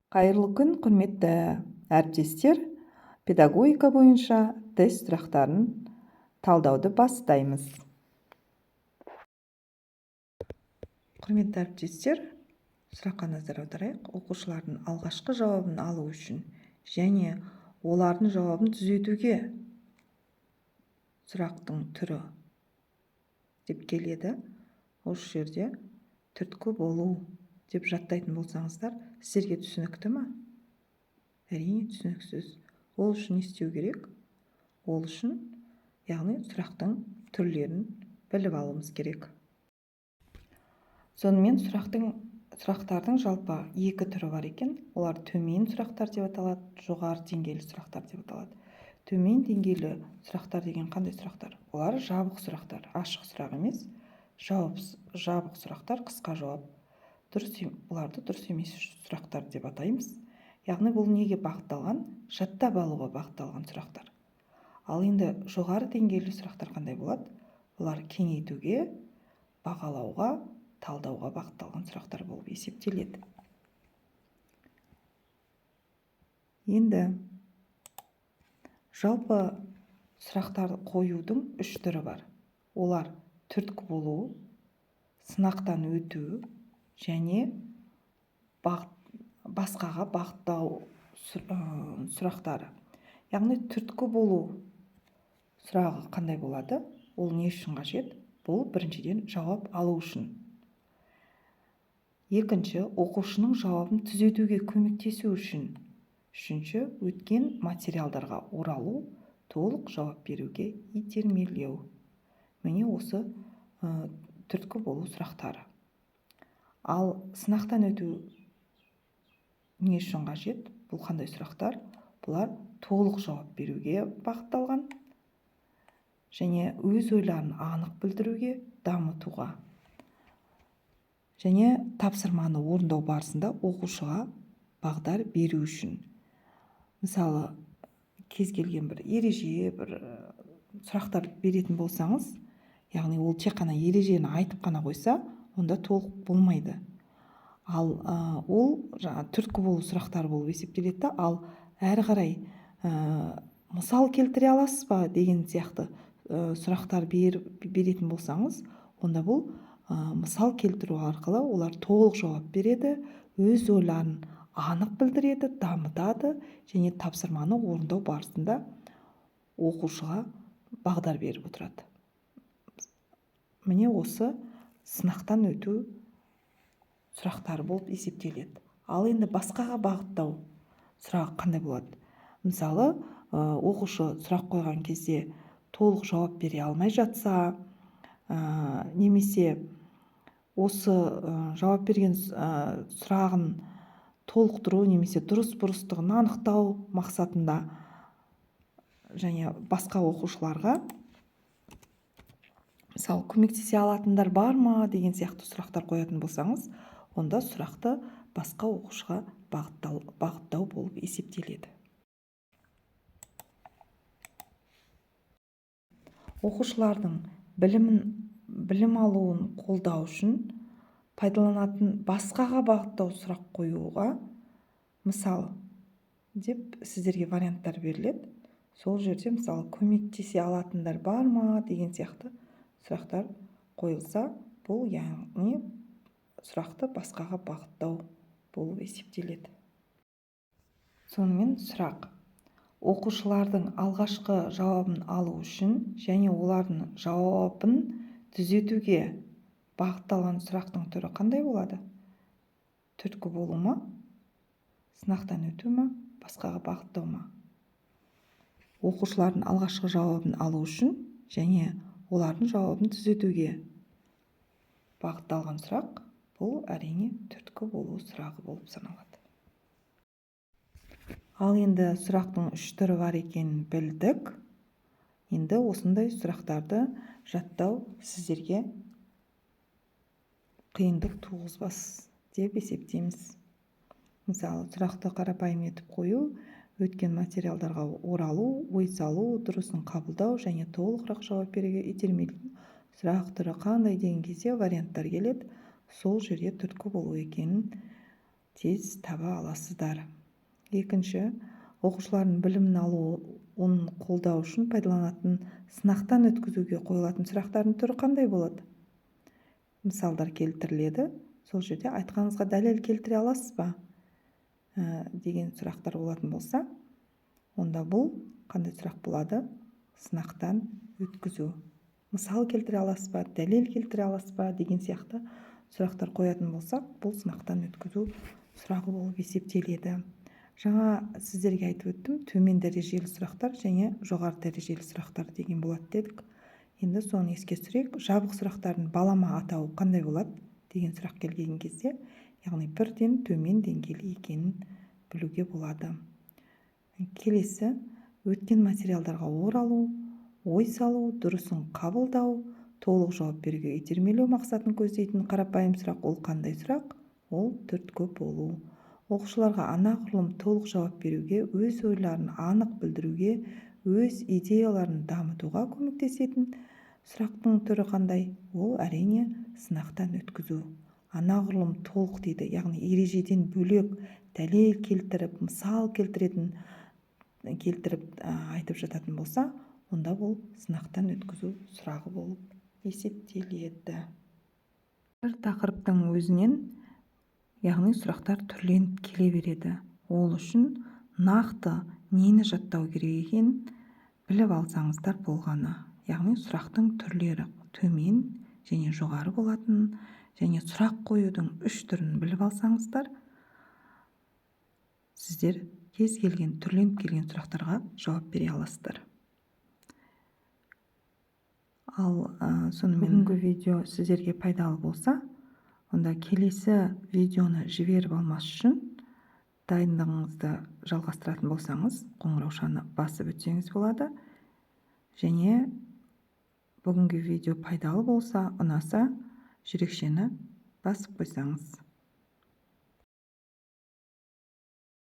Қайырлы күн, құрметті әріптестер. Педагогика бойынша тест сұрақтарын талдауды бастаймыз. Құрметті әріптестер, сұраққа назар аударайық. Оқушылардың алғашқы жауабын алу үшін және олардың жауабын түзетуге сұрақтың түрі деп келеді. Осы жерде түрткі болу деп жаттайтын болсаңыздар, сіздерге түсінікті ме? Әрине түсініксіз. Ол үшін не істеу керек? Ол үшін, яғни сұрақтың түрлерін біліп алуымыз керек. Сонымен сұрақтардың жалпы екі түрі бар екен. Олар төмен сұрақтар деп аталады, жоғары деңгейлі сұрақтар деп аталады. Төмен деңгейлі сұрақтар деген қандай сұрақтар? Олар жабық сұрақтар, ашық сұрақ емес. Жабық сұрақтар, қысқа жауап. Оларды дұрыс емес сұрақтар деп атаймыз. Яғни бұл неге бағытталған? Жаттап алуға бағытталған сұрақтар. Ал енді жоғары деңгейлі сұрақтар қандай болады? Олар кеңейтуге, бағалауға, талдауға бағытталған сұрақтар болып есептеледі. Енді жалпы сұрақтар қоюдың үш түрі бар. Олар түрткі болу, сынақтан өту және басқаға бағыттау сұрақтары. Яғни түрткі болу сұрағы қандай болады? Ол не үшін қажет? Бұл біріншіден жауап алу үшін. Екінші, оқушының жауабын түзетуге көмектесу үшін. Үшінші, өткен материалдарға оралу, толық жауап беруге итермелеу. Міне осы түрткі болу сұрақтары. Ал сынақтан өту не үшін қажет? Бұл қандай сұрақтар? Бұлар толық жауап беруге бағытталған және өз ойларын анық білдіруге, дамытуға және тапсырманы орындау барысында оқушыға бағдар беру үшін. Мысалы, кез келген бір ереже, бір сұрақтар беретін болсаңыз, яғни ол тек қана ережені айтып қана қойса, онда толық болмайды. Ал ол түрткі болу сұрақтары болып есептеледі. Ал әрі қарай мысал келтіре аласыз ба деген сияқты сұрақтар беретін болсаңыз, онда бұл мысал келтіру арқылы олар толық жауап береді, өз ойларын анық білдіреді, дамытады және тапсырманы орындау барысында оқушыға бағдар беріп отырады. Міне осы сынақтан өту сұрақтары болып есептеледі. Ал енді басқаға бағыттау сұрағы қандай болады? Мысалы, оқушы сұрақ қойған кезде толық жауап бере алмай жатса, немесе осы жауап берген сұрағын толықтыру немесе дұрыс-бұрыстығын анықтау мақсатында және басқа оқушыларға мысалы, көмектесе алатындар бар ма деген сияқты сұрақтар қоятын болсаңыз, онда сұрақты басқа оқушыға бағыттау болып есептеледі. Оқушылардың білім алуын қолдау үшін пайдаланатын басқаға бағыттау сұрақ қоюға мысалы деп сіздерге варианттар беріледі. Сол жерде мысалы көмектесе алатындар бар ма деген сияқты сұрақтар қойылса, бұл яғни сұрақты басқаға бағыттау болып есептеледі. Сонымен сұрақ: оқушылардың алғашқы жауабын алу үшін және олардың жауабын түзетуге бағытталған сұрақтың түрі қандай болады? Түрткі болу ма? Сынақтан өту ма? Басқаға бағыттау ма? Оқушылардың алғашқы жауабын алу үшін және олардың жауабын түзетуге бағытталған сұрақ, бұл әрине түрткі болу сұрағы болып саналады. Ал енді сұрақтың үш түрі бар екенін білдік. Енді осындай сұрақтарды жаттау сіздерге қиындық туғызбас деп есептейміз. Мысалы, сұрақты қарапайым етіп қою, өткен материалдарға оралу, ой салу, дұрысын қабылдау және толығырақ жауап беруге итермелеу. Сұрақ түрі қандай деген кезде варианттар келеді. Сол жерде түрткі болу екенін тез таба аласыздар. Екінші, оқушылардың білімін оны қолдау үшін пайдаланатын сынақтан өткізуге қойылатын сұрақтардың түрі қандай болады? Мысалдар келтіріледі. Сол жерде айтқаныңызға дәлел келтіре аласыз ба? Деген сұрақтар болатын болса, онда бұл қандай сұрақ болады? Сынақтан өткізу. Мысал келтіре аласыз ба, дәлел келтіре аласыз ба деген сияқты сұрақтар қоятын болсақ, бұл сынақтан өткізу сұрағы болып есептеледі. Жаңа сіздерге айтып өттім, төмен дәрежелі сұрақтар және жоғары дәрежелі сұрақтар деген болады дедік. Енді соны еске түсірейік. Жабық сұрақтардың балама атауы қандай болады деген сұрақ келген кезде, яғни бірден төмен деңгейлі екенін білуге болады. Келесі, өткен материалдарға оралу, ой салу, дұрысын қабылдау, толық жауап беруге итермелеу мақсатын көздейтін қарапайым сұрақ ол қандай сұрақ? Ол түрткі болу. Оқушыларға анағұрлым толық жауап беруге, өз ойларын анық білдіруге, өз идеяларын дамытуға көмектесетін сұрақтың түрі қандай? Ол әрине сынақтан өткізу. Анағұрлым толық дейді, яғни ережеден бөлек дәлел келтіріп, мысал келтіріп айтып жататын болса, онда бұл сынақтан өткізу сұрағы болып есептеледі. Бір тақырыптың өзінен, яғни сұрақтар түрленіп келе береді. Ол үшін нақты нені жаттау керек екенін біліп алсаңыздар болғаны. Яғни сұрақтың түрлері төмен және жоғары болатын, және сұрақ қоюдың 3 түрін біліп алсаңыздар, сіздер кез келген түрленіп келген сұрақтарға жауап бере аласыздар. Ал сонымен бүгінгі видео сіздерге пайдалы болса, онда келесі видеоны жіберіп алмас үшін дайындығыңызды жалғастыратын болсаңыз, қоңыраушаны басып өтсеңіз болады. Және бүгінгі видео пайдалы болса, ұнаса, жүрекшені басып қойсаңыз.